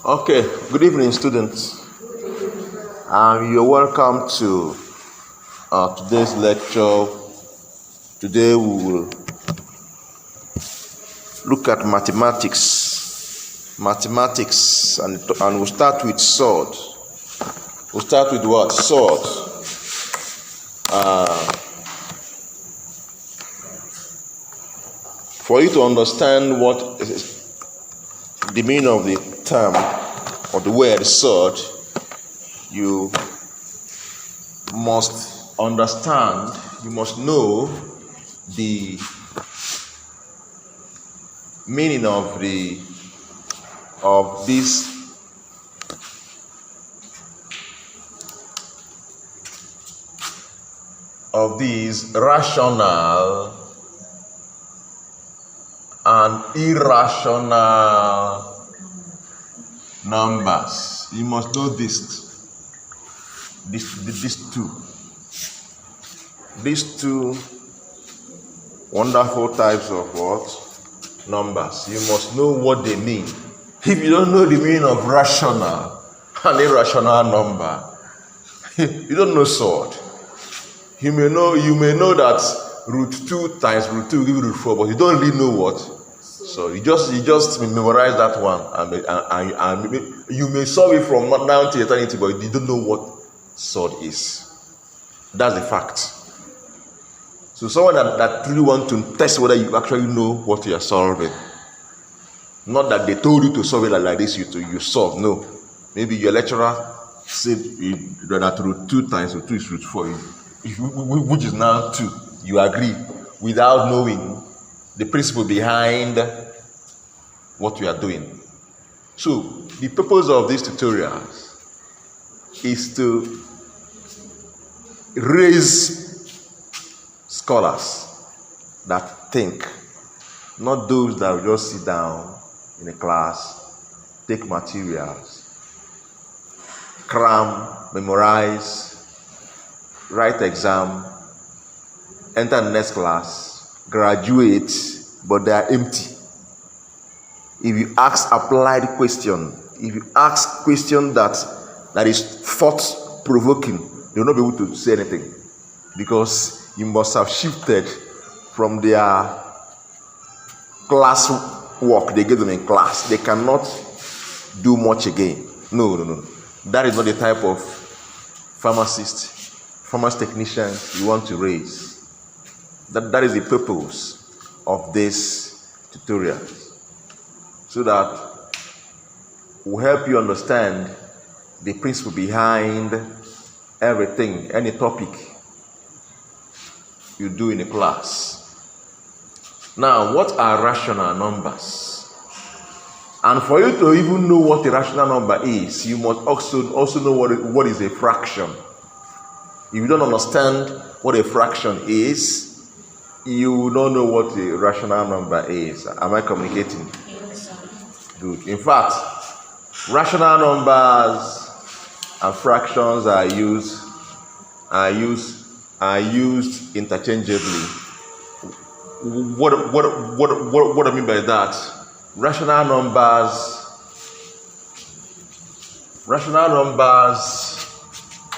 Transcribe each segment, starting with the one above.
Okay, good evening, students. You're welcome to today's lecture. Today we will look at mathematics, and we'll start with SURD. We'll start with what? SURD. For you to understand what is the meaning of the term or the word SURD, you must understand, you must know the meaning of these rational and irrational numbers. You must know these two wonderful types of what? Numbers. You must know what they mean. If you don't know the meaning of rational and irrational number, you don't know SURD. You may know that root 2 times root 2 will give you root 4, but you don't really know what. So you just memorize that one, and you may solve it from now to eternity, but you don't know what SURD is. That's the fact. So someone that really wants to test whether you actually know what you are solving. Not that they told you to solve it like this, you solve. No. Maybe your lecturer said that root 2 times root 2 is root 4, which is now 2. You agree without knowing the principle behind what we are doing. So the purpose of these tutorials is to raise scholars that think, not those that will just sit down in a class, take materials, cram, memorize, write exam, enter the next class, graduate, but they are empty. If you ask applied question, if you ask question that is thought-provoking, you'll not be able to say anything, because you must have shifted from their class work they gave them in class. They cannot do much again. No. That is not the type of pharmacy technician you want to raise. That is the purpose of this tutorial, so that will help you understand the principle behind everything, any topic you do in a class. Now, what are rational numbers? And for you to even know what a rational number is, you must also know what is a fraction. If you don't understand what a fraction is, you don't know what a rational number is. Am I communicating? Yes, sir. Good. In fact, rational numbers and fractions are used interchangeably. What I mean by that? Rational numbers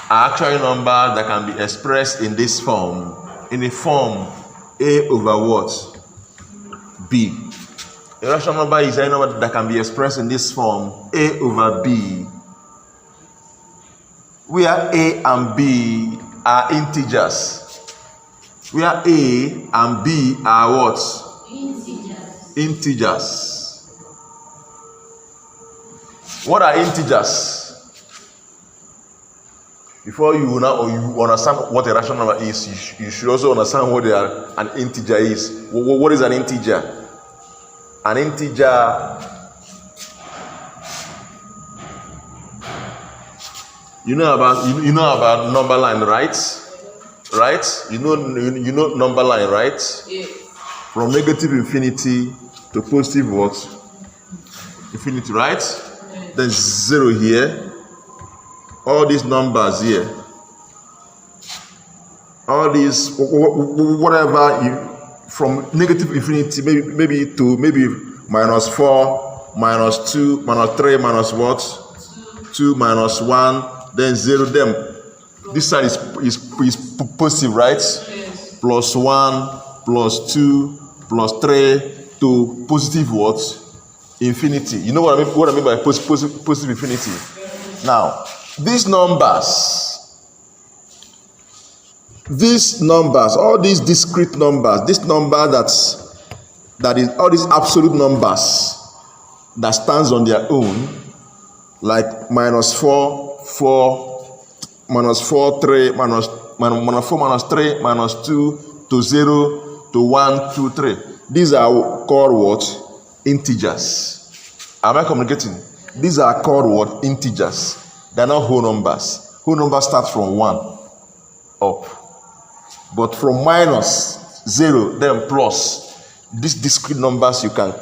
are actually numbers that can be expressed in this form, in a form A over what? B. A rational number is any number that can be expressed in this form, A over B, where A and B are integers. Where A and B are what? Integers. What are integers? Before you understand what a rational number is, you should also understand what an integer is. What is an integer? An integer, you know about number line, right? Right? You know number line, right? Yeah. From negative infinity to positive what? Infinity, right? Yeah. Then 0 here. All these numbers here, all these whatever you from negative infinity maybe to maybe -4, minus 2, minus 3, minus what? 2, minus 1, then 0. Then this side is positive, right? Yes. Plus 1, plus 2, plus 3 to positive what? Infinity. You know what I mean by positive infinity? Now, these numbers, all these discrete numbers, this number that is all these absolute numbers that stands on their own, like minus 4, 4, minus 4, 3, minus 4, minus 3, minus 2, to 0, to 1, 2, 3. These are called what? Integers. Am I communicating? These are called what? Integers. They are not whole numbers. Whole numbers start from 1 up. But from minus 0, then plus, these discrete numbers you can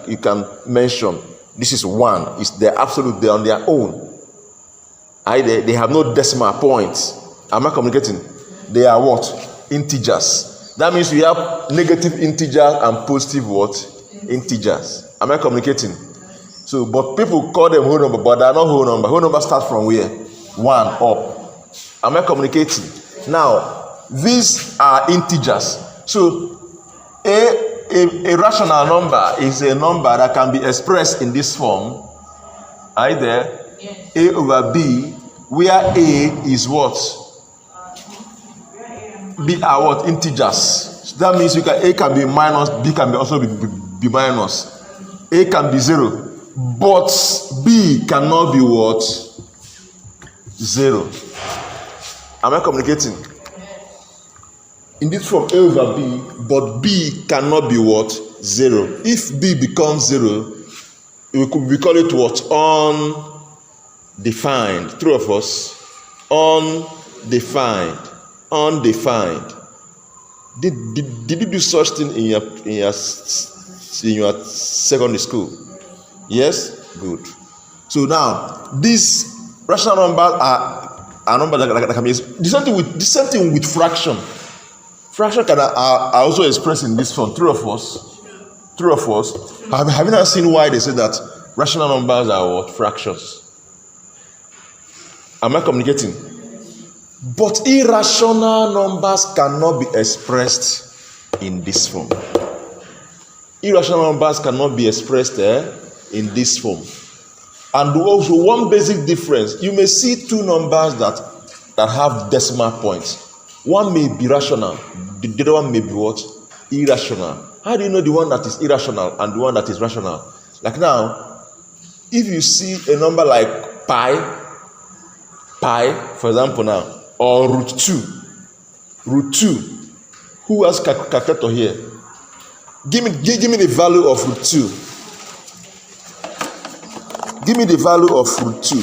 mention. This is 1. It's their absolute. They're on their own. They have no decimal points. Am I communicating? They are what? Integers. That means we have negative integers and positive what? Integers. Am I communicating? So, but people call them whole number, but they are not whole number. Whole number start from where? 1 up. Am I communicating? Now, these are integers. So, a rational number is a number that can be expressed in this form. Are you there? Yes. A over B, where A is what? B are what? Integers. So that means A can be minus, B can also be minus. A can be 0, but B cannot be what? 0. Am I communicating? In this form, A over B, but B cannot be what? 0. If B becomes 0, we call it what? Undefined. True of us? Undefined. Undefined. Did you do such thing in your secondary school? Yes? Good. So now, these rational numbers are numbers that can be the same thing with fraction. Fraction are also expressed in this form. True of us? True of us? Have you not seen why they say that rational numbers are what? Fractions? Am I communicating? But irrational numbers cannot be expressed in this form. Irrational numbers cannot be expressed in this form. And also one basic difference, you may see two numbers that have decimal points. One may be rational, the other one may be what? Irrational. How do you know the one that is irrational and the one that is rational? Like now, if you see a number like pi, for example now, or root 2, who has calculator here? Give me the value of root 2. Give me the value of root 2.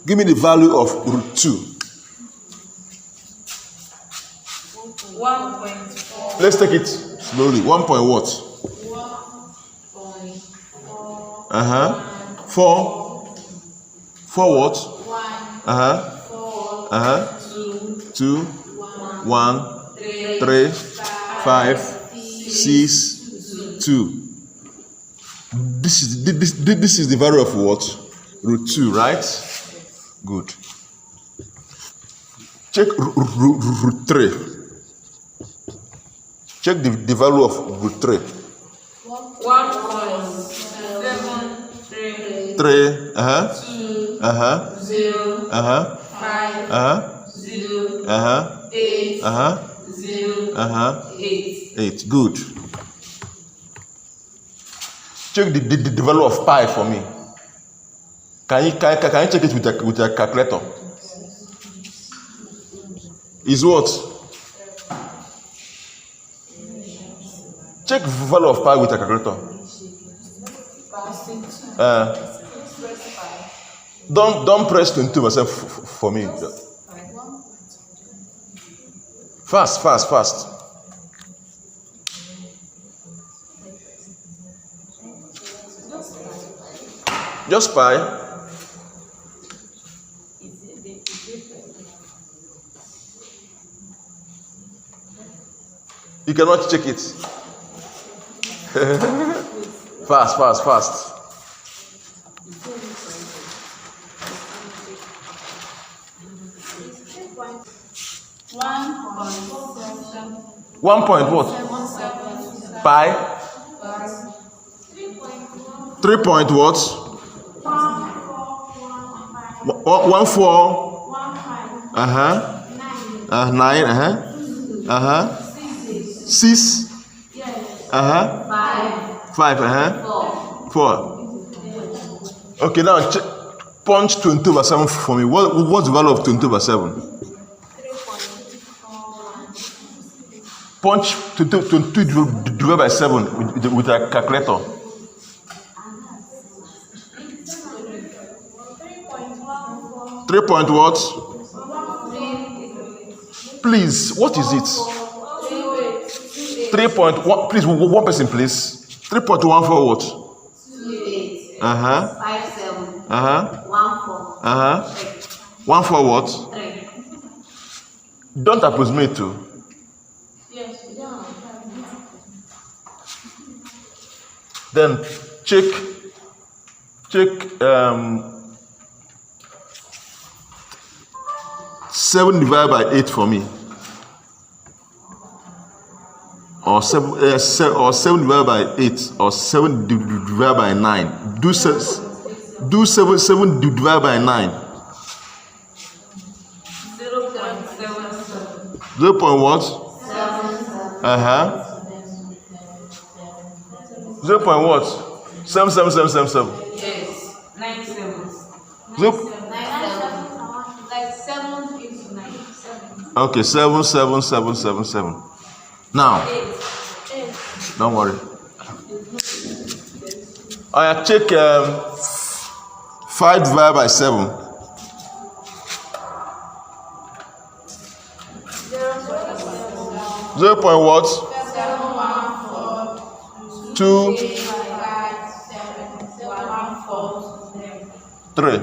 Give me the value of root 2. 1.4. Let's take it slowly. 1 point what? 1.4. 4 what? 1. 2 1 3 5 6 2. This is the value of what? Root 2, right? Good. Check root 3. Check the value of root 3. 1.73. 3. 2. 0. 5. 0. 8. 0. 8. Good. Check the value of pi for me. Can you check it with a calculator? Is what? Check the value of pi with a calculator. Don't press 22 myself for me. Fast. Just pi. You cannot check it. Fast, fast, fast. 1 point what? Pi? 3 point what? 1 4. 9. 6. 5. 4. Okay, now punch 22/7 for me. What's the value of 22/7? Punch 22 divided by 7 with a calculator. 3 point what? Please, what is it? 3.1. Please, one person, please. 3.1 for what? 57. 1 for what? 3. Don't approximate to. Then check 7 divided by 8 for me. Or 7 divided by 8, or 7 divided by 9. Do 7 divided by 9. 0.77. 0 point what? 0 point what? 7. Yes. 9 sevens. 0. 9 sevens. Like 7 into 9. 7. Okay, 7. Now, 8. don't worry. I check 5 divided by 7. 0 point what? 2, 3.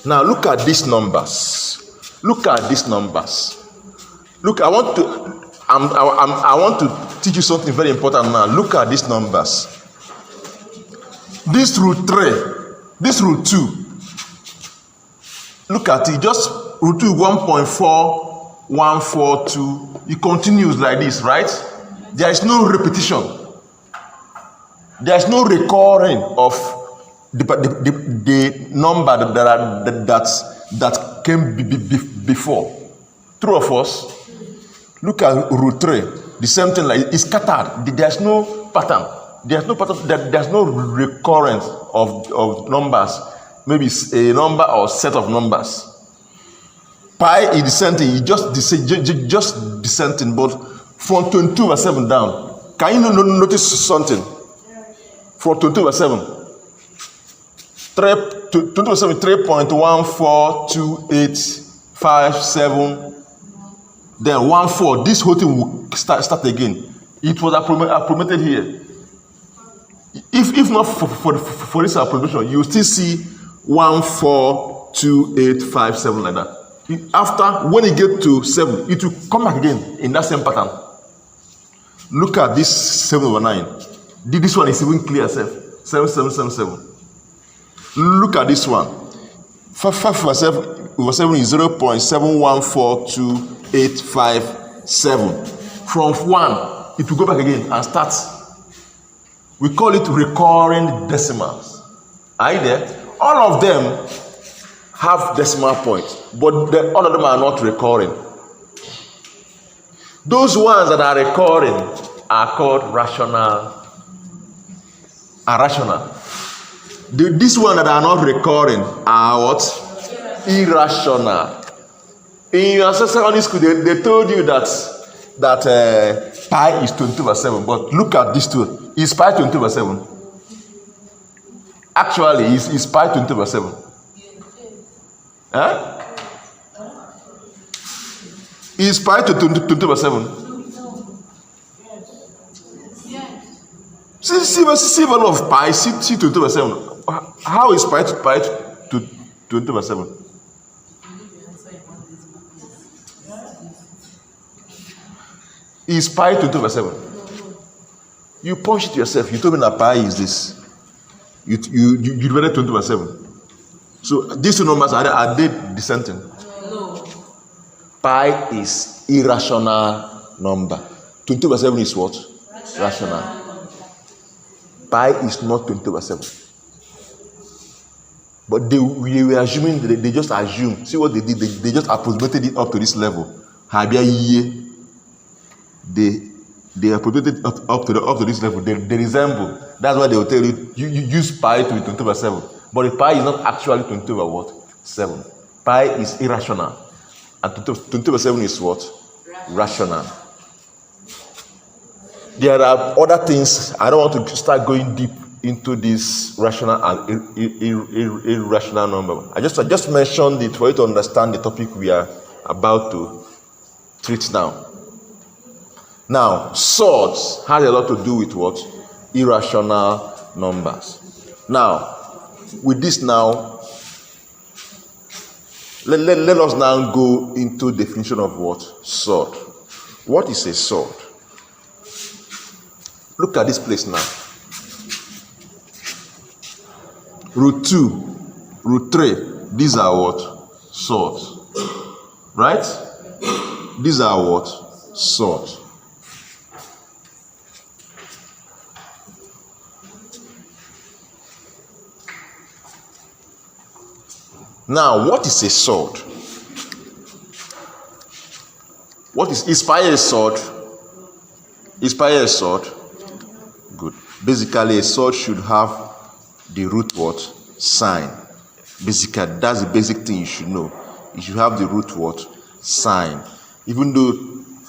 Now look at these numbers. Look, I want to teach you something very important now. Look at these numbers. This root 3, this root 2. Look at it. Just root 2 1.4142. It continues like this, right? There is no repetition. There is no recurring of the number that came before. True of us. Look at root 3. The same thing, like it's scattered. There's no pattern. There's no recurrence of numbers. Maybe it's a number or set of numbers. Pi is the same thing. It's just the same thing, but from 22/7 down. Can you notice something? From 22/7. 22/7, 3.142857. Then 1.4. This whole thing will start again. It was approximated here. If not for this approximation, you will still see 1.42857 like that. After, when it gets to 7, it will come back again in that same pattern. Look at this 7/9. This one is even clear. 7. Look at this one. 5/7 is 0.7142857. From 1, it will go back again and start. We call it recurring decimals. Are you there? All of them have decimal points, but all of them are not recurring. Those ones that are recurring are called rational and rational. These ones that are not recurring are what? Irrational. In your secondary school, they told you that pi is 22/7, but look at this two. Is pi 22/7? Actually, is pi 22/7? Huh? Is pi 22/7? See value of pi, see 22/7. How is pi 22/7? Is pi 22/7? You punch it yourself. You told me that pi is this. You divided 20 by 7. So these two numbers, are they dissenting? No. Pi is irrational number. 20 by 7 is what? Rational. Pi is not 20 by 7. But they were assuming, they just assumed. See what they did? They just approximated it up to this level. They approximated it up to this level. They resemble. That's why they will tell you, you use pi to be 20 by 7. But the pi is not actually 20 by what? 7. Pi is irrational. And 20 by 7 is what? Rational. There are other things. I don't want to start going deep into this rational and irrational number. I just mentioned it for you to understand the topic we are about to treat now. Now, SURD has a lot to do with what? Irrational numbers. Now, with this now, let us now go into definition of what? SURD. What is a SURD? Look at this place now. Root 2, root 3, these are what? SURDs. Right? These are what? SURDs. Now, what is a SURD? What is pi a SURD? Is pi a SURD? Good. Basically, a SURD should have the root what? Sign. Basically, that's the basic thing you should know. You should have the root what? Sign. Even though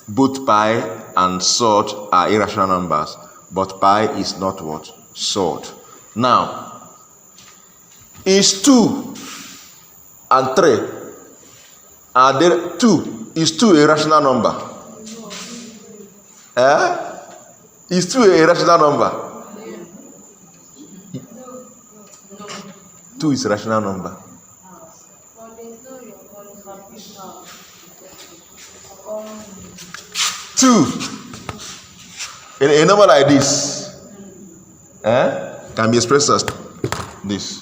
both pi and SURD are irrational numbers, but pi is not what? SURD. Now, is 2 and 3, are there 2? Is 2 a rational number? Is 2 a rational number? 2 is a rational number. 2, a number like this, can be expressed as this.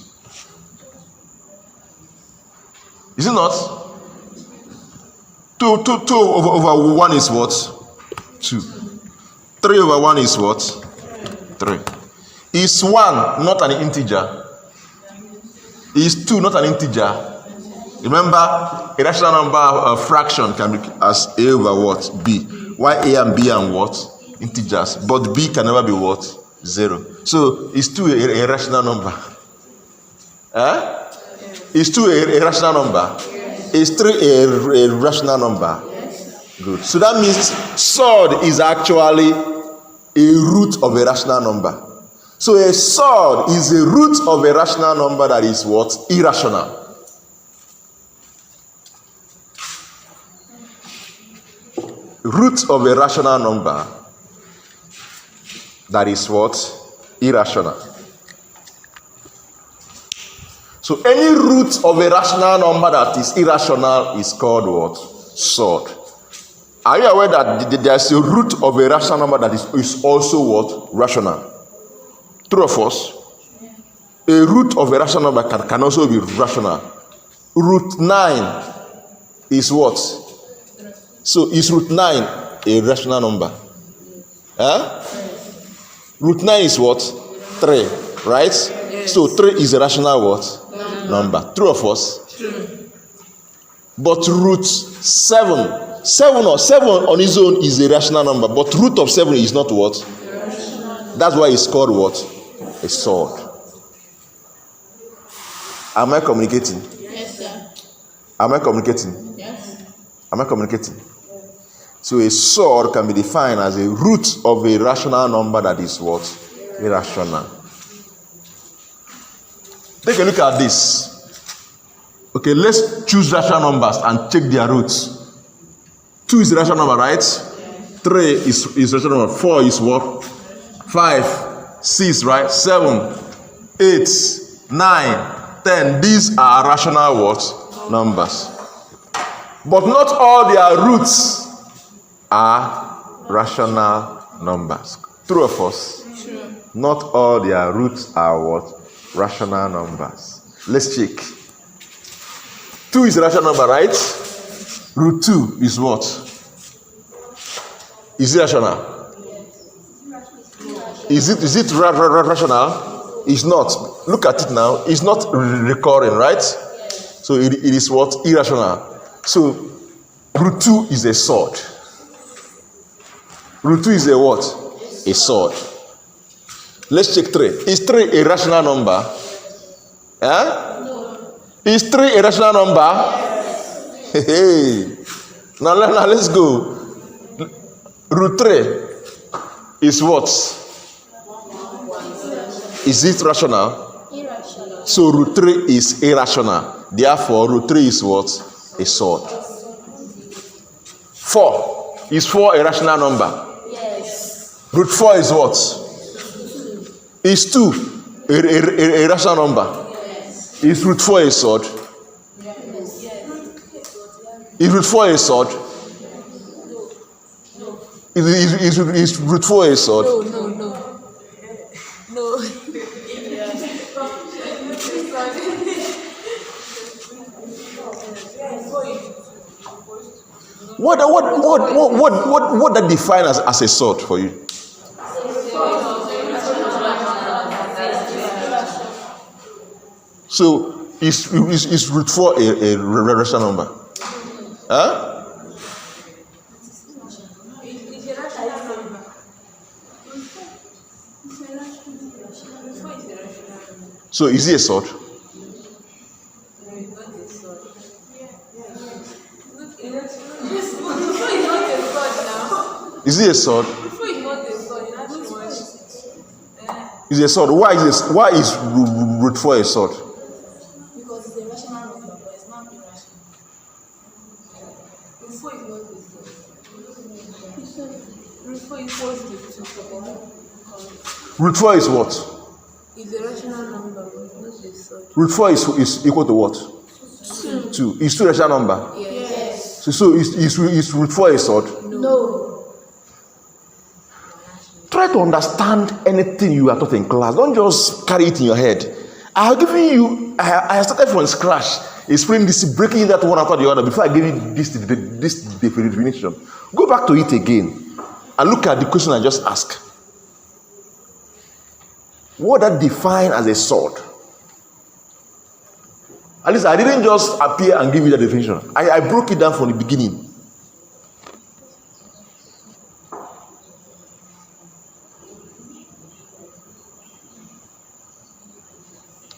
Is it not? 2 over 1 is what? 2. 3 over 1 is what? 3. Is 1 not an integer? Is 2 not an integer? Remember, a rational number of fraction can be as a over what? B. Why a and b and what? Integers. But b can never be what? 0. So is 2 a rational number? Is 2 a rational number? Is 3 a rational number? Good. So that means SURD is actually a root of a rational number. So a SURD is a root of a rational number that is what? Irrational. Root of a rational number that is what? Irrational. So any root of a rational number that is irrational is called what? SURD. Are you aware that there is a root of a rational number that is also what? Rational? True or false? A root of a rational number can also be rational. Root 9 is what? So is root 9 a rational number? Root 9 is what? 3, right? Yes. So 3 is a rational what? Number. True or false? True. But root 7 on its own is a rational number, but root of 7 is not what? That's why it's called what? A SURD. Am I communicating? Yes, sir. Am I communicating? Yes. Am I communicating? So a SURD can be defined as a root of a rational number that is what? Irrational. Take a look at this. Okay, let's choose rational numbers and check their roots. 2 is a rational number, right? 3 is rational number. 4 is what? 5, 6, right? 7, 8, 9, 10. These are rational what? Numbers. But not all their roots are rational numbers. True or false? Not all their roots are what? Rational numbers. Let's check. 2 is a rational number, right? Root 2 is what? Is it rational? Is it rational? It's not. Look at it now. It's not recurring, right? So it is what? Irrational. So root 2 is a sword. Root 2 is a what? A sword. Let's check 3. Is 3 a rational number? Eh? No. Is 3 a rational number? Yes. Hey. Now let's go. Root 3 is what? Is it rational? Irrational. So root 3 is irrational. Therefore, root 3 is what? A sword. 4. Is 4 a rational number? Yes. Root 4 is what? Is 2 a rational number? Yes. Is root 4 a sword? Yes. Is root 4 a sword? No. Is root 4 a sword? No. What that define as a sword for you? So is root 4 a rational number? Huh? So is it a sword? Is it a sword? Is it a sword? Why is root 4 a sword? Because it's a rational number, but it's not irrational. Root 4 is not a sword. Root 4 equals to 2. Root 4 is what? It's a rational number, but not a sword. Root 4 is equal to what? 2. Is 2 a rational number? Yes. So is root 4 a sword? No. Try to understand anything you are taught in class. Don't just carry it in your head. I have given you, I started from scratch, explaining this, breaking that one after the other before I gave you this definition. Go back to it again and look at the question I just asked. What that define as a sword? At least I didn't just appear and give you the definition. I broke it down from the beginning.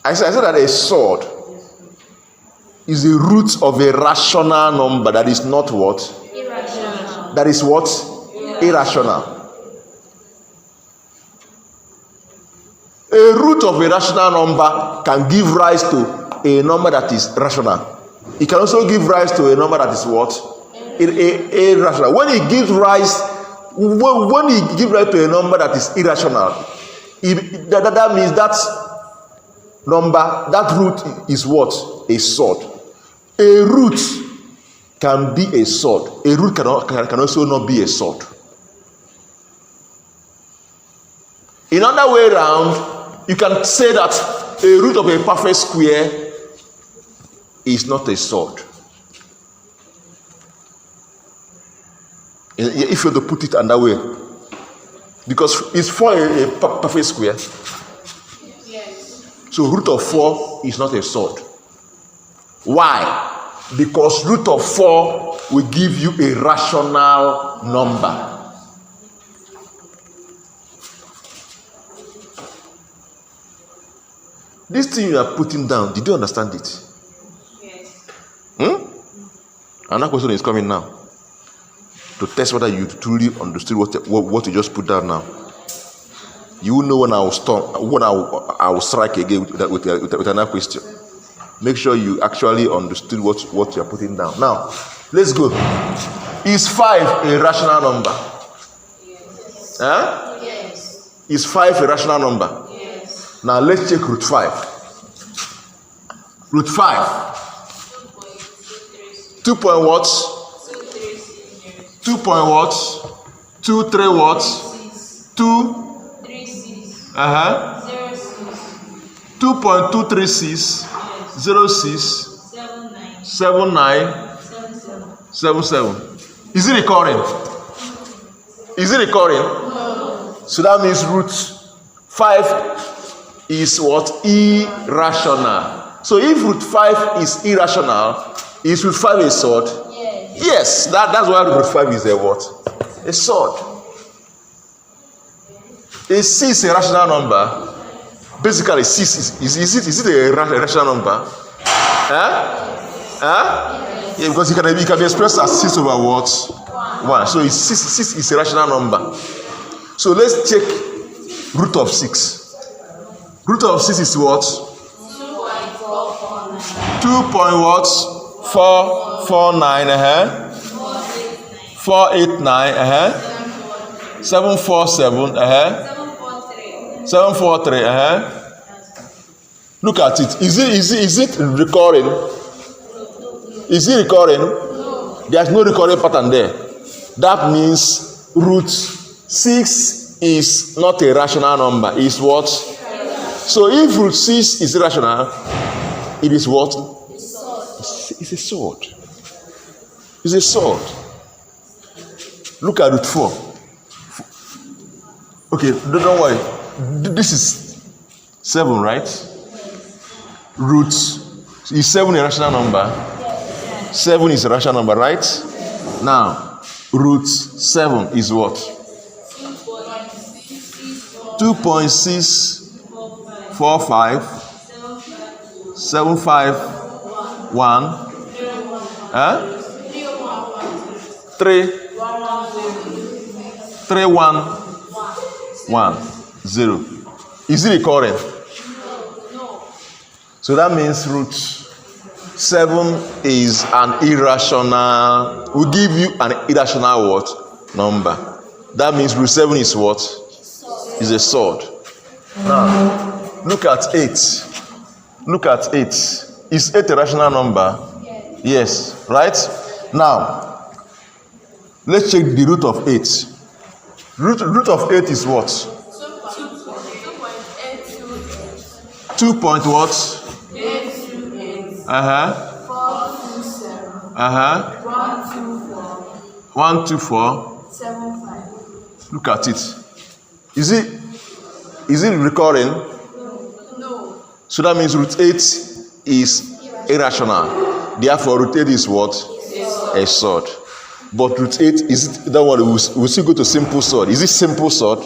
I said that a sword is the root of a rational number that is not what? Irrational. That is what? Irrational. A root of a rational number can give rise to a number that is rational. It can also give rise to a number that is what? Irrational. When it gives rise to a number that is irrational, that means that number, that root is what? A sword. A root can be a sword. A root can also not be a sword. In other way around, you can say that a root of a perfect square is not a sword. If you have to put it another way, because it's for a perfect square. So root of 4 is not a sword. Why? Because root of 4 will give you a rational number. This thing you are putting down, did you understand it? Yes. Another question is coming now. To test whether you truly understood what you just put down now. You will know when I will stop, when I will strike again with another question. Make sure you actually understood what you are putting down. Now, let's go. Is 5 a rational number? Yes. Huh? Yes. Is 5 a rational number? Yes. Now let's check root 5. Root 5. 2 point what? 2 point what? 2 3 what? 2 3 6. Uh-huh. 06. 2.236 06 79. 79 77. 77. Is it recurring? Is it recurring? No. So that means root 5 is what? Irrational. So if root 5 is irrational, is root 5 a SURD? Yes. Yes, that's why root 5 is a what? A SURD. A 6 is a rational number. Basically, 6 is it a rational number? Yeah, because it can be expressed as 6 over what? 1. So 6 is a rational number. So let's check root of 6. Root of 6 is what? 2.449. 489. 747. 743. Look at it. Is it recurring? Is it recurring? No. There's no recurring pattern there. That means root 6 is not a rational number. It's what? So if root 6 is irrational, it is what? It's a SURD. It's a SURD. Look at root 4. Okay, don't worry. This is 7, right? Root is 7 a rational number? 7 is a rational number, right? Now, root 7 is what? 2.645 751 3110. Is it recurring? No. So that means root 7 is an irrational. We give you an irrational what? Number. That means root 7 is what? Is a SURD. Now, look at 8. Look at 8. Is 8 a rational number? Yes. Right? Now, let's check the root of 8. Root of 8 is what? 2 point what? 124. Look at it. Is it recurring? No. So that means root 8 is irrational. Therefore, root 8 is what? A SURD. But root 8 is it that one? We'll still go to simple SURD. Is it simple SURD?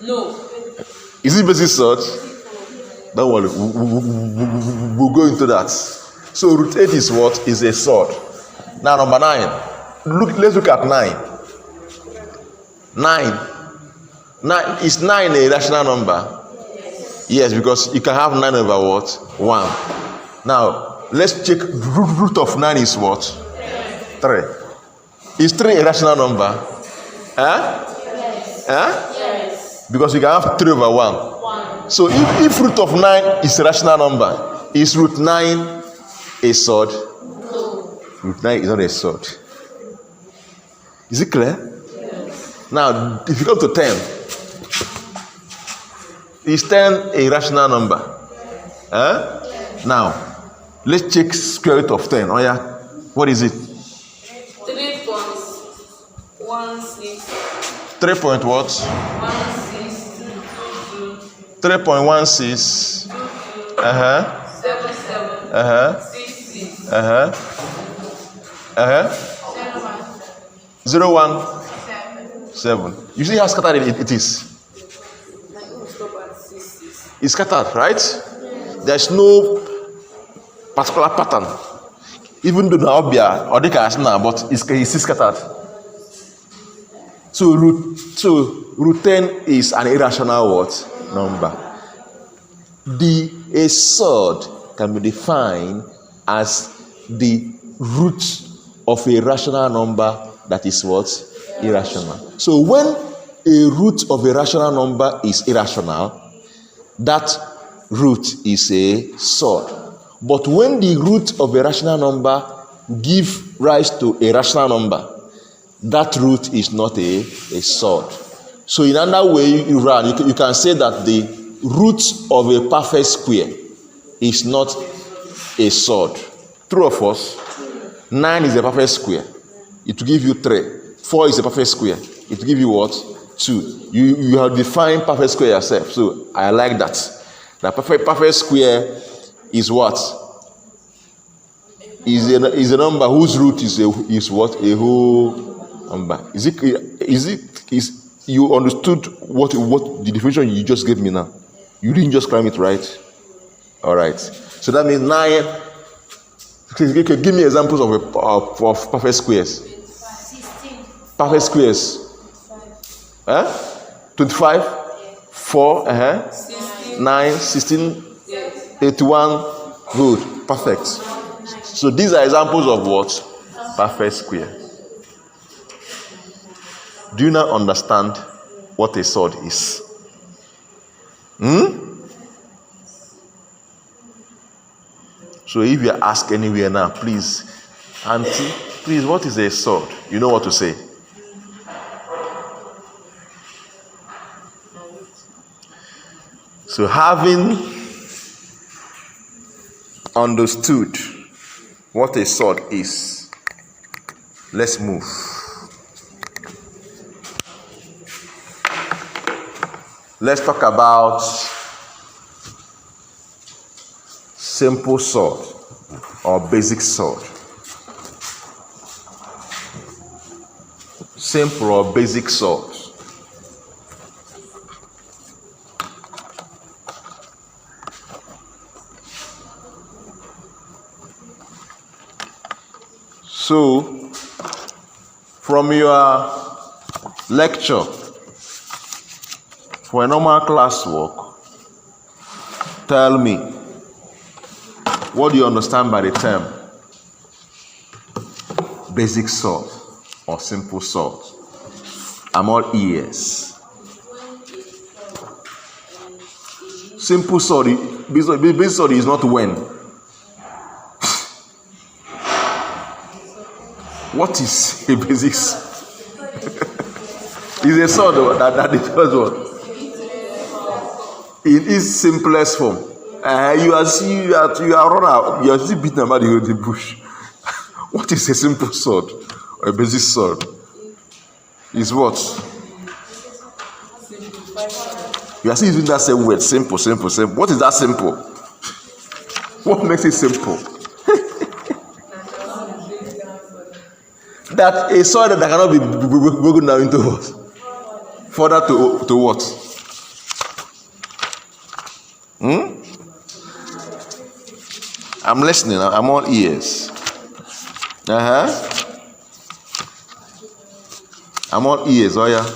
No. Is it basic SURD? Don't worry, we'll go into that. So root 8 is what? Is a SURD. Now number 9. Let's look at 9. 9. Is 9 a rational number? Yes, because you can have 9 over what? 1. Now let's check root of 9 is what? 3. Is 3 a rational number? Yes. Because you can have 3 over 1. So if root of 9 is a rational number, is root 9 a SURD? No. Root 9 is not a SURD. Is it clear? Yes. Now, if you come to 10, is 10 a rational number? Now, let's check square root of 10. Oh yeah, what is it? 3.16. 3 point what? 3.16. 017. You see how scattered it is? It's scattered, right? There's no particular pattern. Even though now be or they can now, but it's scattered. So root 10 is an irrational what? Number. A SURD can be defined as the root of a rational number that is what? Irrational. So when a root of a rational number is irrational, that root is a SURD. But when the root of a rational number give rise to a rational number, that root is not a SURD. So in another way you can say that the root of a perfect square is not a surd. True or false? 9 is a perfect square. It will give you 3. 4 is a perfect square. It will give you what? 2. You have defined perfect square yourself. So I like that. The perfect square is what? Is a number whose root is what? A whole number. Is you understood what the definition you just gave me now? You didn't just climb it, right? All right. So that means 9. Give me examples of perfect squares. 16. Perfect squares. 25, 4, 9, 16, 81. Good. Perfect. So these are examples of what? Perfect square. Do you now understand what a surd is? So if you ask anywhere now, please, auntie, please, what is a surd? You know what to say. So having understood what a surd is, let's move. Let's talk about simple surd or basic surd. Simple or basic surd. So, from your lecture, for a normal classwork, tell me, what do you understand by the term basic surd or simple surd? I'm all ears. Simple surd, basic surd is not when. What is a basic surd? It's a surd that is what? In its simplest form. You are still beating about the bush. What is a simple sword or a basic sword? Is what? You are still using that same word, simple. What is that simple? What makes it simple? That a sword that cannot be broken down into what? Further to what? I'm listening. I'm all ears. I'm all ears. Oh yeah.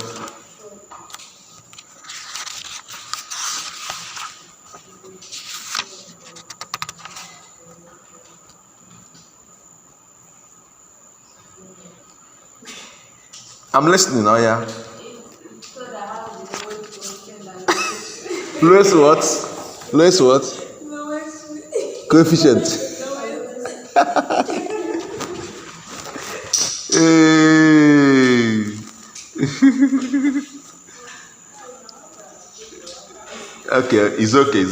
I'm listening. Oh yeah. Lowest what? Lowest what? Coefficient. Hey. Okay, it's okay.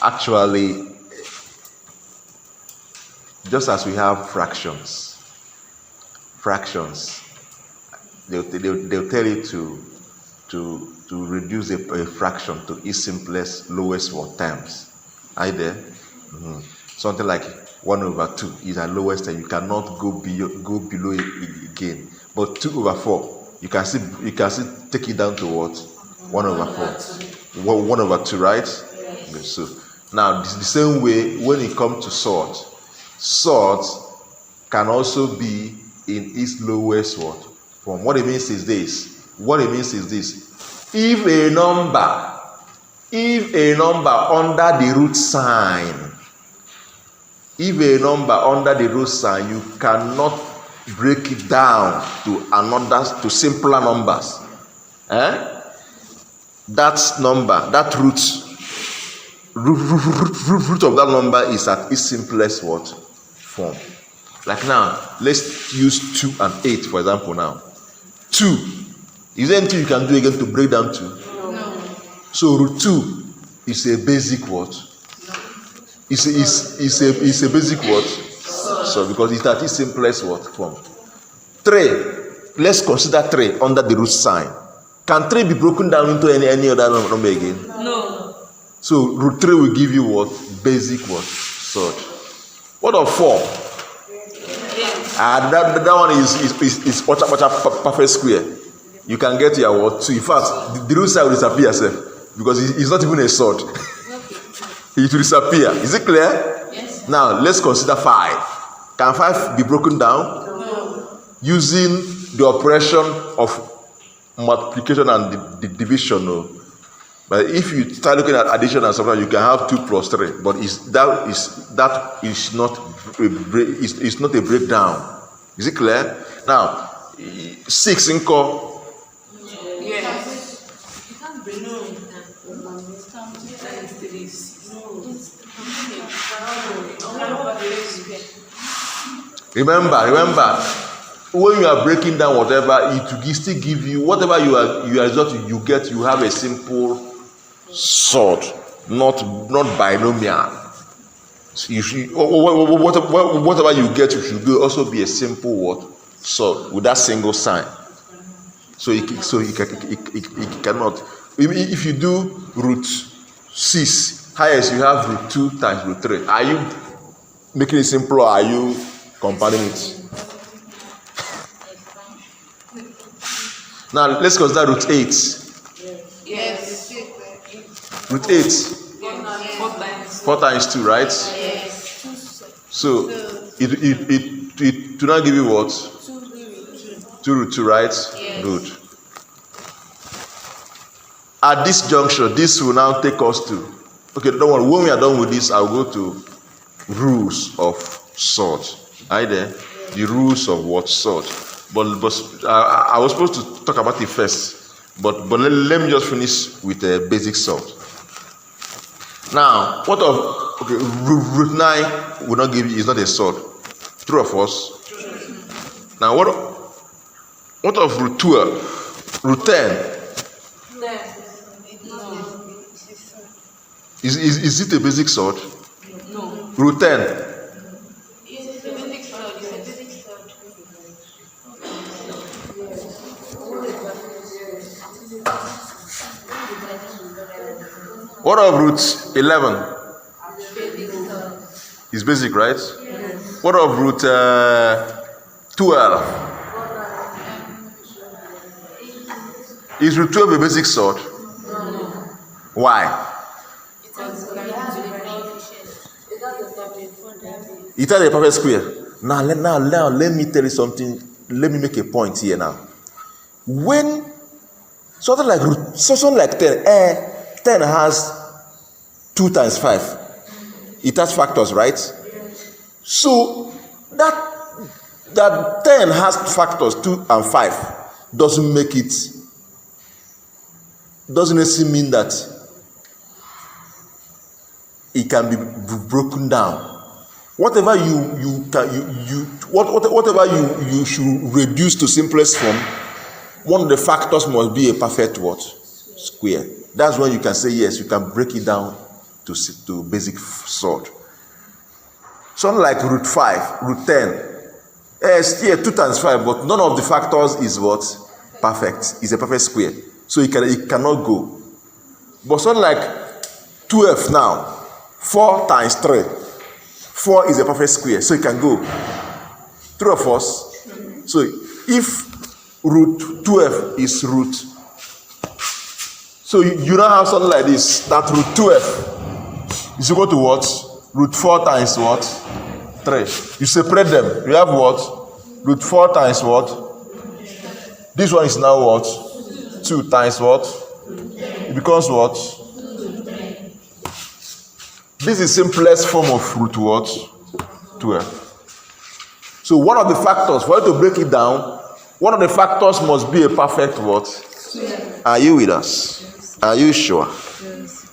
Actually, just as we have fractions, they'll tell you to reduce a fraction to its simplest, lowest terms. Are you there? Something like 1/2 is the lowest, and you cannot go below it again. But 2/4, you can still take it down to what? 1/4. 1/2, right? Okay, so now the same way when it comes to surd can also be in its lowest form. What it means is this. If a number under the root sign, you cannot break it down to simpler numbers. That root of that number is at its simplest form. Like now, let's use 2 and 8 for example now. 2. Is there anything you can do again to break down 2? No. So root 2 is a basic what? It's a basic what? So because it's at its simplest what form. 3. Let's consider 3 under the root sign. Can 3 be broken down into any other number again? No. So root 3 will give you what? Basic what? SURD. What of 4? Yes. That one is perfect square. You can get your what? 2. In fact, the root side will disappear because it's not even a SURD. It will disappear. Is it clear? Yes. Now let's consider 5. Can 5 be broken down? No. Using the operation of multiplication and the division? No. But if you start looking at addition and subtraction, you can have 2 plus 3. But that is not a breakdown. Is it clear? Now 6 in core. Yes. You can't break no. Remember, when you are breaking down whatever, it will still give you whatever you are resulting. You have a simple SURD, not binomial. You should, whatever you get, you should also be a simple what? SURD with that single sign. So it cannot. If you do root 6, highest you have root 2 times root 3. Are you making it simple or are you compounding it? Now let's consider root 8. Yes. Root 8. 4 times 2, right? Yes. So it do not give you what? 2 root 2, right? Yes. Good. At this juncture, this will now take us to. Okay, don't worry. When we are done with this, I'll go to rules of SURD. Are you there? The rules of what? SURD. But I was supposed to talk about it first. But let me just finish with a basic SURD. Now, what of root 9 will not give you, is not a SURD. True or false? True. Now what of root 12? Root 10? Is it a basic SURD? No. Root 10? It's a basic SURD. It's a basic SURD. What of root 11? It's basic, right? Yes. What of root 12? Is root 12 a basic SURD? No. Why? It has a perfect square. Now let me tell you something. Let me make a point here now. When something like 10 has 2 times 5. It has factors, right? So that 10 has factors 2 and 5 doesn't necessarily mean that it can be broken down. Whatever whatever you should reduce to simplest form, one of the factors must be a perfect what? Square. That's when you can say yes, you can break it down to basic SURD. Something like root 5, root 10. Still 2 times 5, but none of the factors is what? Perfect. It's a perfect square. So it cannot go. But something like 12 now, 4 times 3. 4 is a perfect square, so it can go. True or false? So if root 12 is root, so you now have something like this, that root 12 is equal to what? Root 4 times what? 3. You separate them. You have what? Root 4 times what? This one is now what? 2 times what? It becomes what? This is simplest form of root what? 12. So one of the factors, for you to break it down, one of the factors must be a perfect what? Are you with us? Are you sure? Yes.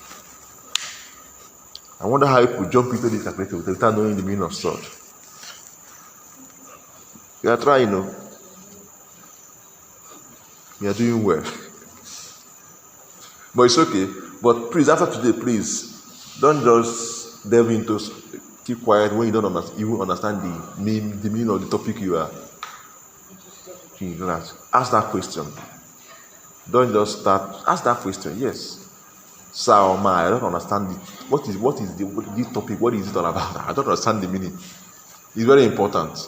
I wonder how you could jump into this calculator without knowing the meaning of SURD. You are trying, You are doing well. But it's okay. But please, after today, please, don't just delve into, keep quiet when you don't even understand the meaning of the topic you are in class. Ask that question. Don't just start. Ask that question. Yes. Sir or ma, I don't understand it. What is this topic? What is it all about? I don't understand the meaning. It's very important.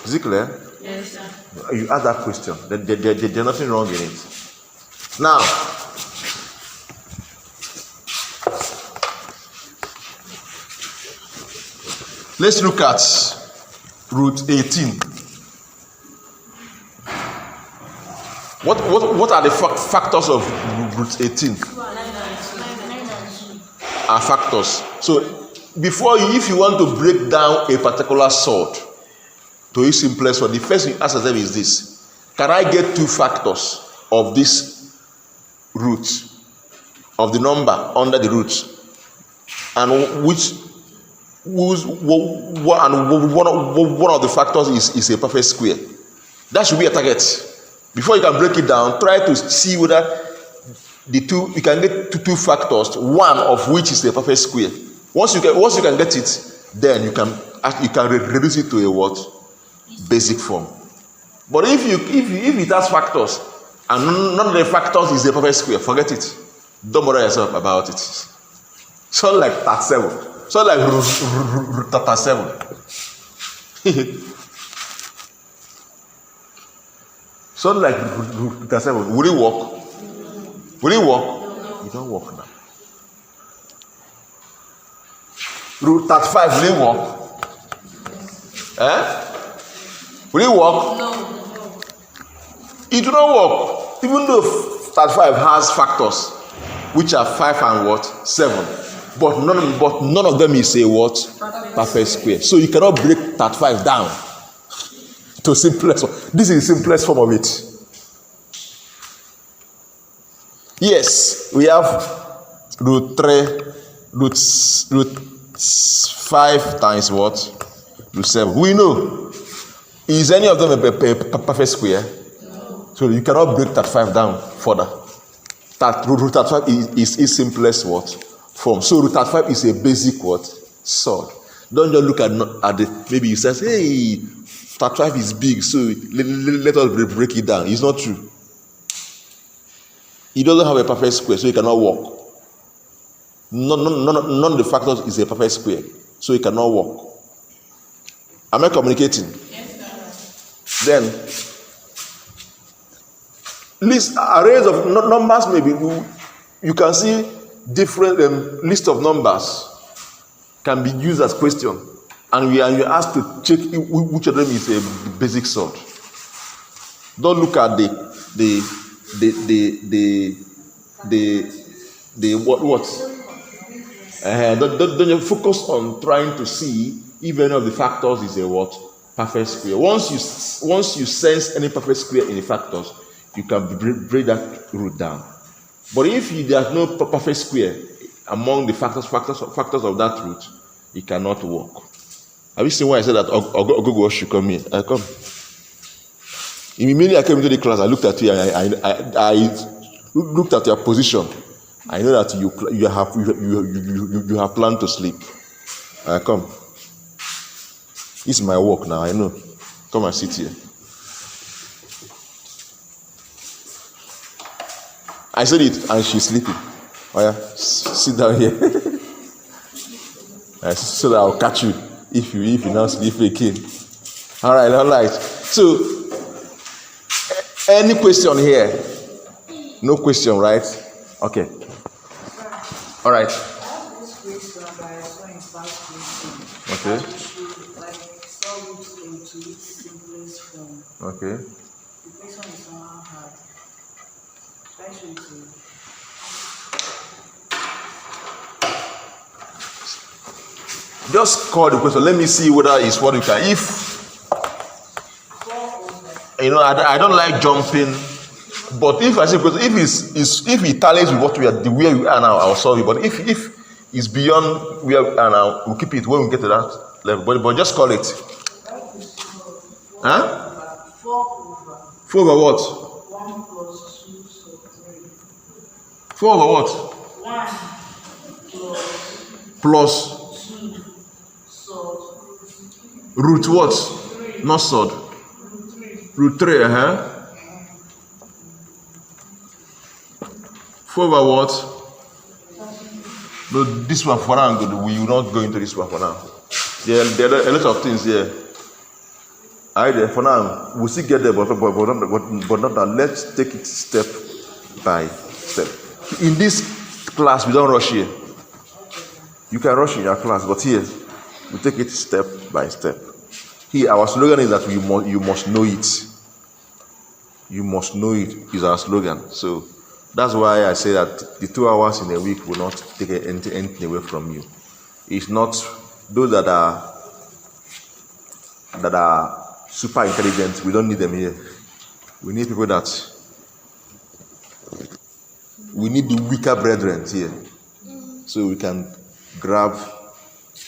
Is it clear? Yes, sir. You ask that question. There's nothing wrong in it. Now, let's look at root 18. What are the factors of root 18? Are factors. So before you, if you want to break down a particular sword to its simplest one, the first thing you ask yourself is this: can I get two factors of this root, of the number under the root, and one of the factors is a perfect square? That should be a target. Before you can break it down, try to see whether the two, you can get two factors, one of which is a perfect square. Once you can get it, then you can reduce it to a what? Basic form. But if it has factors and none of the factors is a perfect square, forget it. Don't bother yourself about it. So like 37. So like root 37. So like root 37. Will it work? Will it work? It don't work now. Root 35, will it work? Will it work? No. It will not work. Even though 35 has factors, which are 5 and what? 7. But none of them is a what? Perfect square. So you cannot break 35 down to simplest form. This is the simplest form of it. Yes, we have root 5 times what? Root 7. We know. Is any of them a perfect square? No. So you cannot break that 5 down further. Root 35 is simplest what? Form. So root 35 is a basic what? Sword. Don't just look at the, maybe you say, hey, 35 is big, so let us break it down. It's not true. It doesn't have a perfect square, so it cannot work. None of the factors is a perfect square, so it cannot work. Am I communicating? Yes, sir. Then, list arrays of numbers. Maybe you can see different list of numbers can be used as question, and you're asked to check which of them is a basic sort. Don't look at the what. Don't you focus on trying to see if any of the factors is a what? Perfect square. Once you sense any perfect square in the factors, you can break that root down. But if there's no perfect square among the factors of that root, it cannot work. Have you seen why I said that Ogogo should come here? I come. Immediately I came into the class, I looked at you, I looked at your position. I know that you have planned to sleep. I come. It's my work now, I know. Come and sit here. I said it, and she's sleeping. Oh yeah, sit down here. So that I'll catch you if you now sleep again. All right. So, any question here? No question, right? Okay. All right. I have this question that I saw in past question. Okay. Like solve it into its simplest form. Okay. The question is somehow hard. Should I show it to you? Just call the question. Let me see whether it's what you can. If I don't like jumping, but if I say if it tallies with what we are where we are now, I'll solve it. But if it's beyond where we are now, we'll keep it when we get to that level. But just call it. Huh? 4 over 4 over what? 1 plus 2, so 3. 4 over what? 1 plus Plus 2, so root what? Not SURD. root 3. Root 3, 4 over what? No, this one for now, we will not go into this one for now. There are a lot of things here. For now, we'll still get there, but not now. Let's take it step by step. In this class, we don't rush here. You can rush in your class, but here, we take it step by step. Here, our slogan is that you must know it. You must know it is our slogan. So that's why I say that the 2 hours in a week will not take anything away from you. It's not those that are super intelligent. We don't need them here. We need people we need the weaker brethren here, so we can grab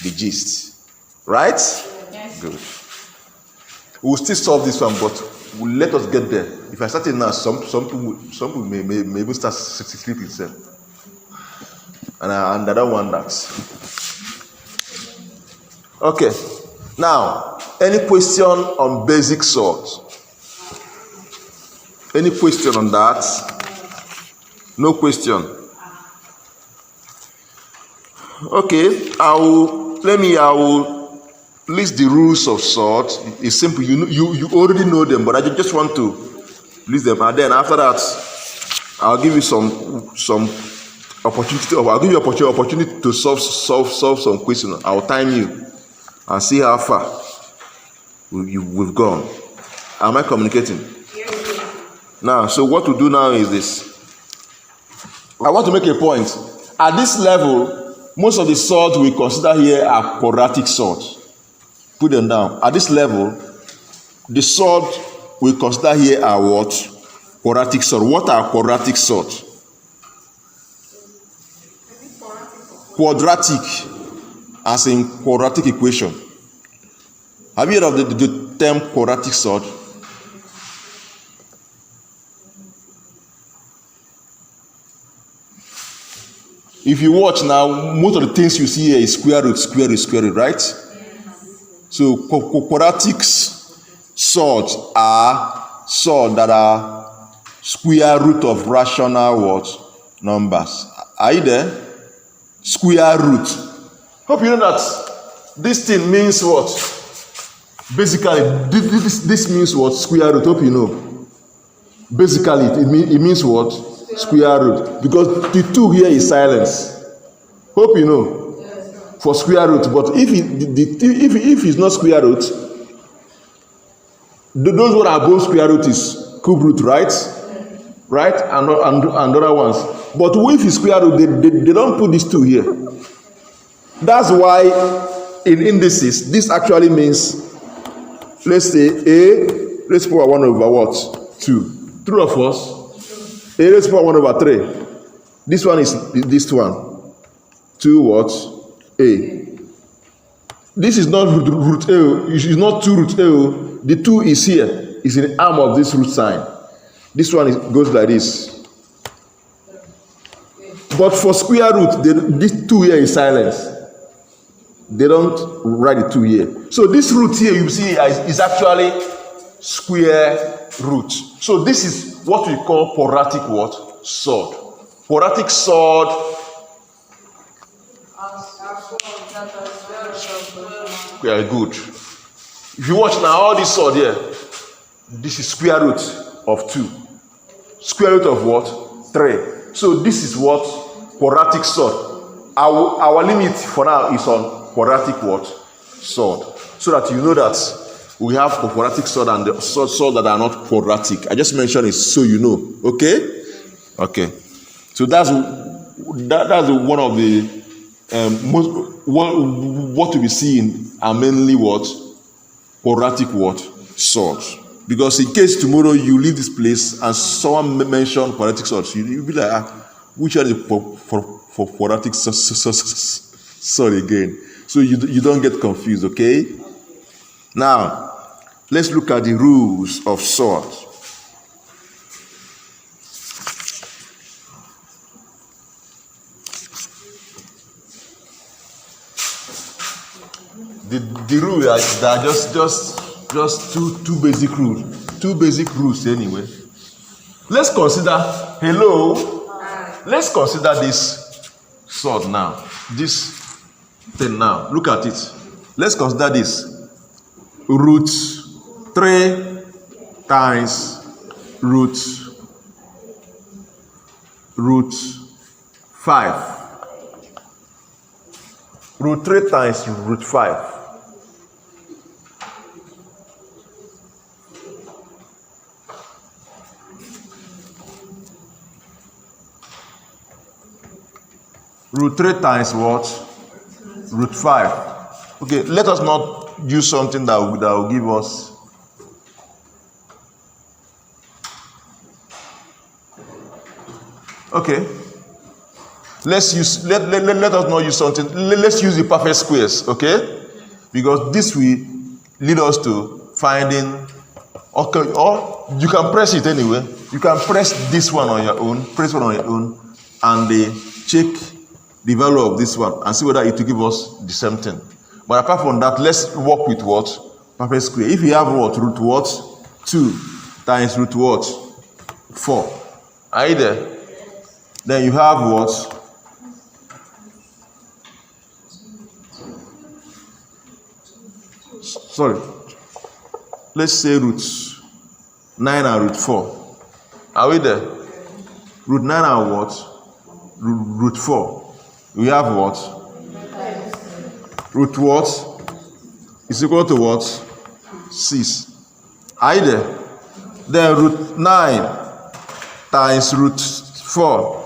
the gist. Right? Yes. Good. We'll still solve this one, but let us get there. If I start it now, some people may even start sleeping itself. And I don't want that. Okay. Now, any question on basic SURD? Any question on that? No question. Okay, I will list the rules of SURD. It's simple. You already know them, but I just want to list them. And then after that, I'll give you some opportunity. I'll give you opportunity to solve some questions. I'll time you and see how far we've gone. Am I communicating? Now, so what we do now is this. I want to make a point. At this level, most of the SURD we consider here are quadratic SURD. Put them down. At this level, the SURD we consider here are what? Quadratic SURD. What are quadratic SURD? Quadratic, as in quadratic equation. Have you heard of the term quadratic SURD? If you watch now, most of the things you see here is square root, right? So quadratic SURD are SURD that are square root of rational what? Numbers. Are you there? Square root. Hope you know that this thing means what? Basically, this means what? Square root. Hope you know. Basically, it means what? Square root. Because the 2 here is silence. Hope you know. For square root. But if it's not square root, those who are above square root is cube root, right? Right? And other ones. But if it's square root, they don't put these 2 here. That's why in indices, this actually means, let's say a raised to power 1 over what? 2. True or false? A raised to power 1 over 3. This one is this one. 2 what? A. This is not root A. It is not 2 root A. The 2 is here. It's in the arm of this root sign. This one goes like this. But for square root, this 2 here is silence. They don't write the 2 here. So this root here you see is actually square root. So this is what we call quadratic what? SURD. Quadratic SURD. Yeah, good. If you watch now, all this SURD here, this is square root of 2. Square root of what? 3. So this is what? Quadratic SURD. Our limit for now is on quadratic what? SURD. So that you know that we have quadratic SURD and the SURD that are not quadratic. I just mentioned it so you know. Okay? Okay. So that's one of the what we see are mainly what? Quadratic what? SURD. Because in case tomorrow you leave this place and someone mention quadratic SURD, you'll be like, which are the for quadratic SURD again? So you don't get confused, okay? Now, let's look at the rules of SURD. The rule is that just two basic rules. Two basic rules anyway. Let's consider hello. Let's consider this sword now. This thing now. Look at it. Let's consider this. Root 3 times root 5. Root 3 times root 5. Root 3 times what? Root 5. Okay, let us not use something that will give us okay. Let us not use something. Let's use the perfect squares, okay? Because this will lead us to finding okay, or you can press it anyway. You can press this one on your own, and check the value of this one and see whether it will give us the same thing. But apart from that, let's work with what? Perfect square. If you have what? Root what? 2 times root what? 4. Are you there? Then you have what? Sorry. Let's say root 9 and root 4. Are we there? Root 9 and what? Root 4. We have what? Root what? Is equal to what? 6. Are you there? Then root 9 times root 4.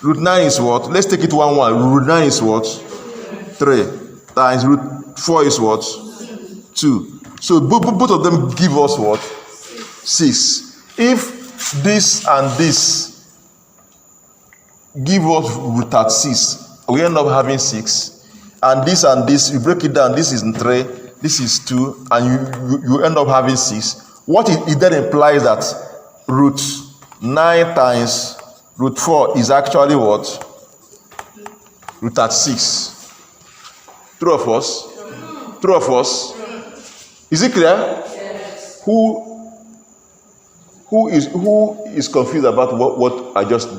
Root 9 is what? Let's take it 1. Root 9 is what? 3. Times root 4 is what? 2. So both of them give us what? 6. If this and this give us root at 6, we end up having 6. And this, you break it down, this is 3, this is 2, and you end up having 6. What it then implies that root 9 times root 4 is actually what? Root at 6. True of us? True of us? Is it clear? Yes. Who is confused about what I just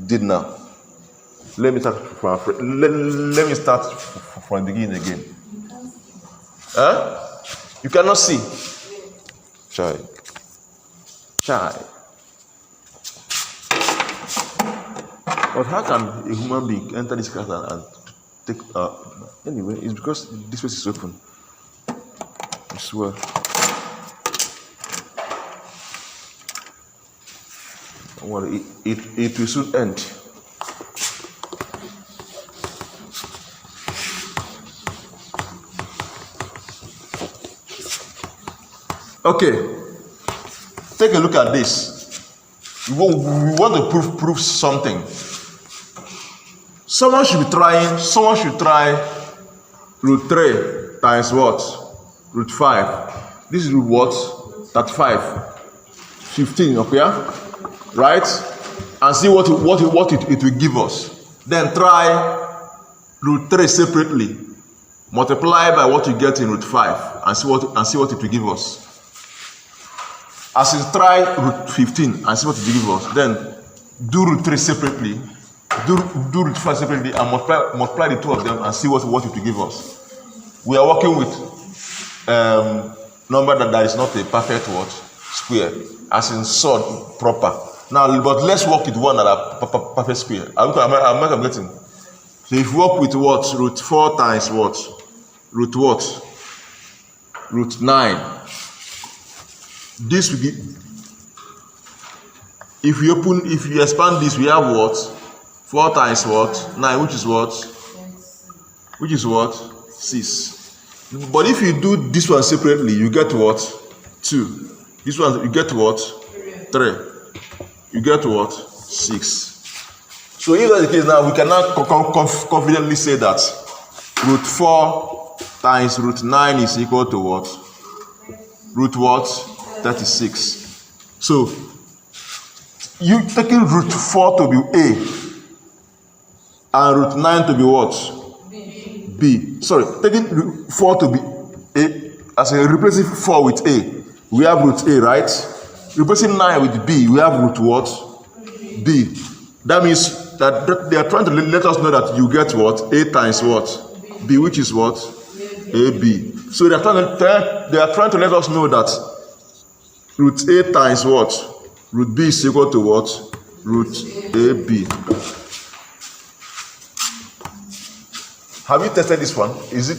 did now? Let me start from the beginning again. Huh? You cannot see. Chai. But how can a human being enter this class and take anyway? It's because this place is open. I swear. Well, it will soon end. Okay, take a look at this. We want to prove something. Someone should try root 3 times what? Root 5. This is root what? 35. 15, okay? Right? And see what it will give us. Then try root 3 separately. Multiply by what you get in root 5 and see what it will give us. As you try root 15 and see what it will give us, then do root 3 separately, do root 5 separately, and multiply the two of them and see what it will give us. We are working with number that is not a perfect what? Square, as in SURD proper. Now, but let's work with one that are perfect square. I'm getting. So if you work with what? Root 4 times what? Root what? Root 9. This will be, if you expand this, we have what? 4 times what? 9, which is what? Which is what? 6. But if you do this one separately, you get what? 2. This one, you get what? 3. You get what? 6. So if that's the case now, we cannot confidently say that root 4 times root 9 is equal to what? Root what? 36. So you taking root 4 to be A and root 9 to be what? B. Sorry, taking root 4 to be as in replacing 4 with A, we have root A, right? Replacing 9 with B, we have root what? B. That means that they are trying to let us know that you get what? A times what? B, which is what? AB. So they are trying to let us know that root A times what? Root B is equal to what? Root AB. Have you tested this one? Is it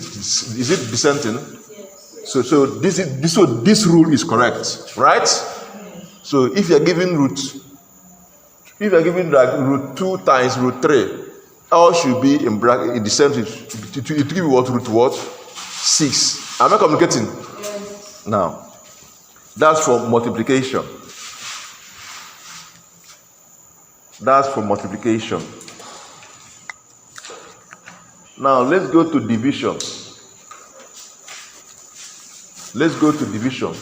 dissenting? Yes. So this rule is correct, right? So if you're giving like root 2 times root 3, all should be in bracket in the same thing. It give you what? Root what? 6. Am I communicating? Yes. Now, that's for multiplication. That's for multiplication. Now let's go to division. Let's go to division.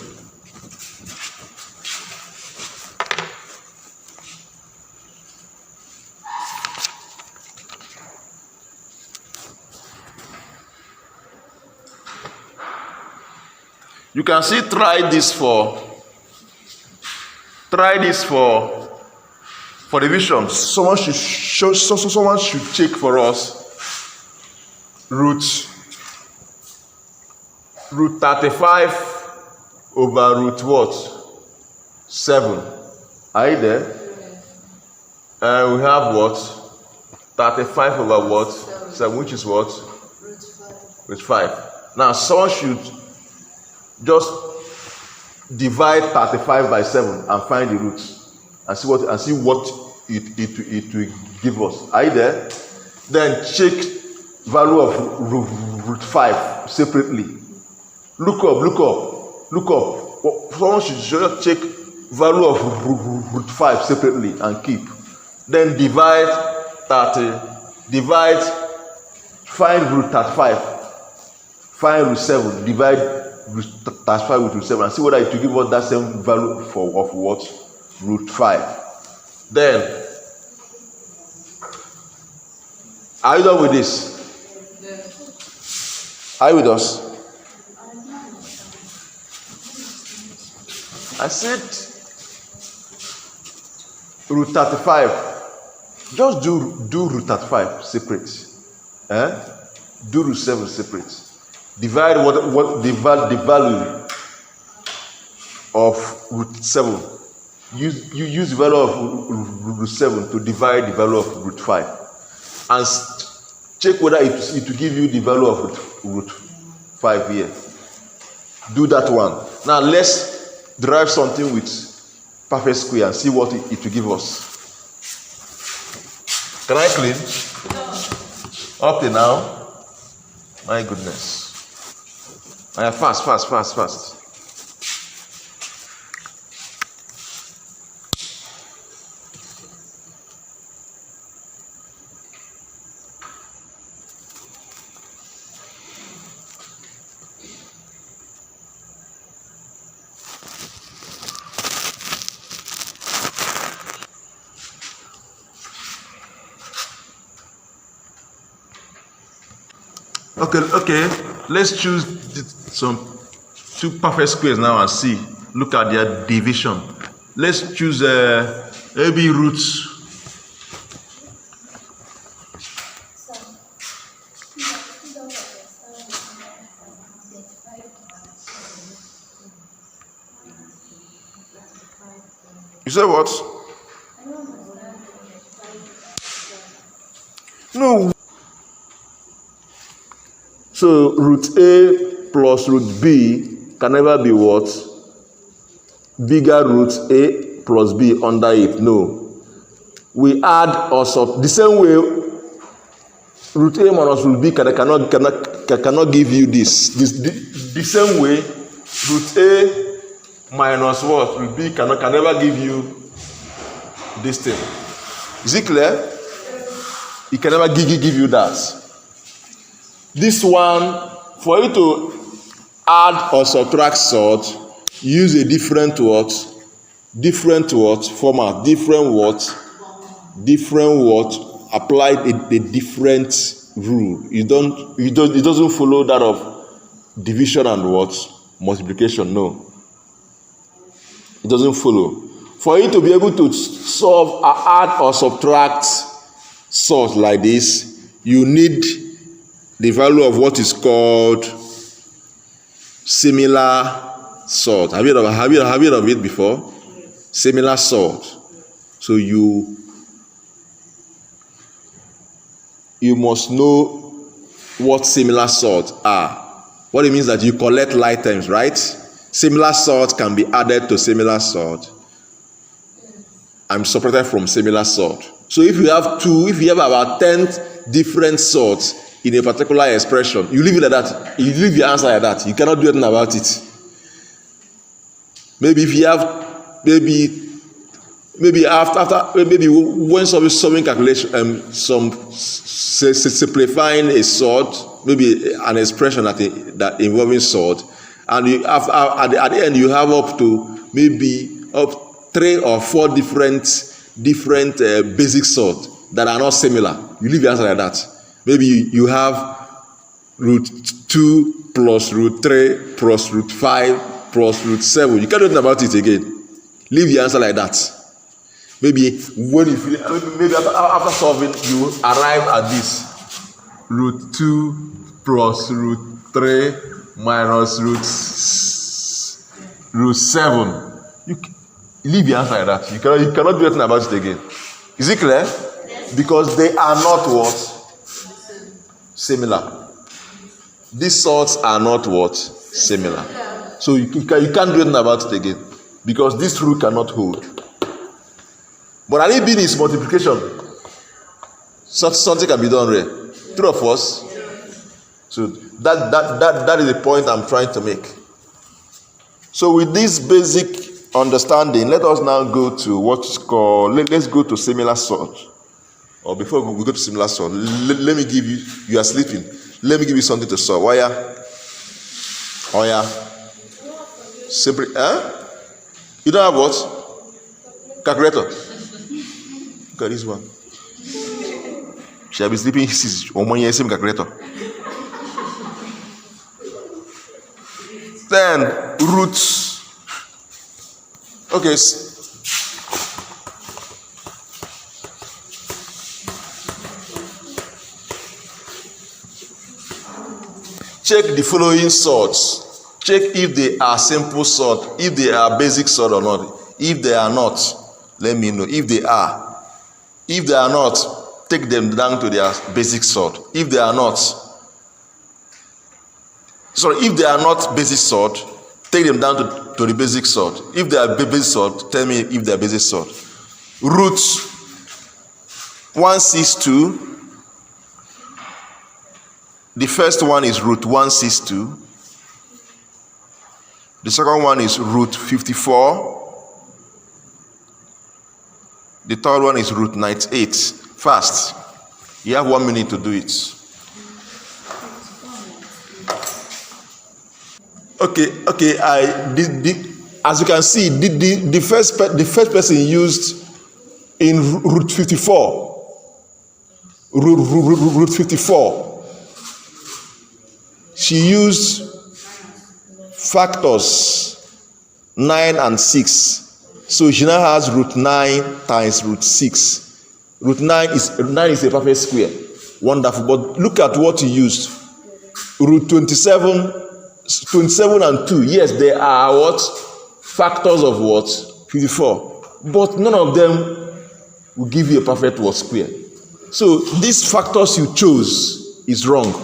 You can see try this for division. Someone should check for us root 35 over root what? 7. Are you there? And we have what? 35 over what? 7, which is what? Root 5. Now someone should just divide 35 by 7 and find the root and see what it will give us. Are you there? Then check value of root 5 separately. Look up. Someone should just check value of root 5 separately and keep. Then find root 35. Find root 7. Divide root 35 with root 7 and see whether it will give us that same value of what? Root 5. Then, are you done with this? Are you with us? I said root 35. Just do root 35 separate. Do root 7 separate. Divide what the value of root 7. Use the value of root 7 to divide the value of root 5. And check whether it will give you the value of root 5 here. Do that one. Now let's derive something with perfect square and see what it will give us. Can I clean? Up to now? My goodness. Fast. Okay. Let's choose some 2 perfect squares now and see. Look at their division. Let's choose AB roots. You say what? No. So root A plus root B can never be what? Bigger root A plus B under it. No. We add or sub. The same way root A minus root B cannot give you this. The same way root A minus what? Root B can never give you this thing. Is it clear? It can never give you that. This one, for you to add or subtract sort, use a different format, apply a different rule. It doesn't follow that of division and multiplication. No. It doesn't follow. For you to be able to solve, add or subtract sort like this, you need the value of what is called similar sort. Have you heard of it before? Similar sort. So you must know what similar sorts are. What it means that you collect items, right? Similar sort can be added to similar sort and separated from similar sort. So if you have about 10 different sorts in a particular expression, you leave it like that. You leave your answer like that. You cannot do anything about it. Maybe if you have maybe when solving calculation, simplifying a sort, maybe an expression that involving sort, and you have at the end you have up to maybe 3 or 4 different basic sorts that are not similar. You leave the answer like that. Maybe you have root 2 plus root 3 plus root 5 plus root 7. You can't do anything about it again. Leave the answer like that. Maybe when maybe after solving, you arrive at this root 2 plus root 3 minus root 7. You leave the answer like that. You cannot do anything about it again. Is it clear? Yes. Because they are not what? Similar. These sorts are not what? Similar. So you can't do anything about it again. Because this rule cannot hold. But an being is multiplication. Something can be done there. True of us? So that is the point I'm trying to make. So with this basic understanding, let us now go to what's called, let's go to similar sort. Or before we go to similar sort, let me give you are sleeping. Let me give you something to solve. Why? Oh yeah. Simply, You don't have what? Calculator. Look at this one. Shall be sleeping on 1 year same calculator. Then roots. Okay. Check the following sorts. Check if they are simple sort, if they are basic sort or not. If they are not, let me know. If they are not, take them down to their basic sort. If they are not basic sort, take them down to the basic sort. If they are basic sort, tell me if they are basic sort. Roots 162. The first one is root 162. The second one is root 54. The third one is root 98. Fast. You have 1 minute to do it. Okay. As you can see, the first person used in root 54. Root 54. She used factors 9 and 6. So she now has root 9 times root 6. Root 9 is a perfect square. Wonderful. But look at what he used. Root 27 and 2. Yes, they are what? Factors of what? 54. But none of them will give you a perfect what? Square. So these factors you chose is wrong.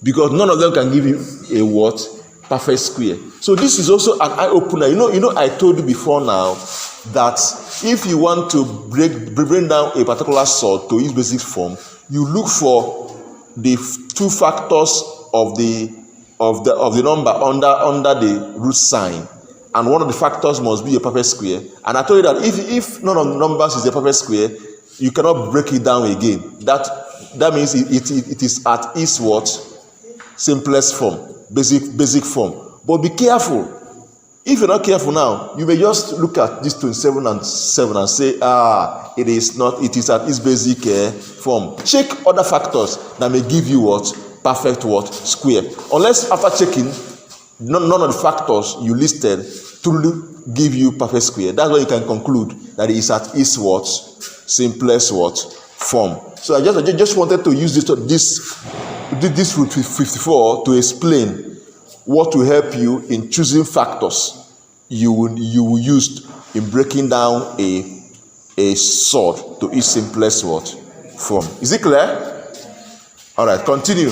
Because none of them can give you a what? Perfect square. So this is also an eye-opener. You know, I told you before now that if you want to bring down a particular sort to its basic form, you look for the 2 factors of the number under the root sign, and one of the factors must be a perfect square. And I told you that if none of the numbers is a perfect square, you cannot break it down again. That means it is at its what? Simplest form, basic form. But be careful. If you're not careful now, you may just look at this 27 and 7 and say, it is not, it is at its basic form. Check other factors that may give you what? Perfect what? Square. Unless after checking, none of the factors you listed truly give you perfect square. That's why you can conclude that it is at its what? Simplest what? Form. So I just wanted to use this root 54 to explain what will help you in choosing factors you will use in breaking down a SURD to its simplest what? Form. Is it clear? All right, continue.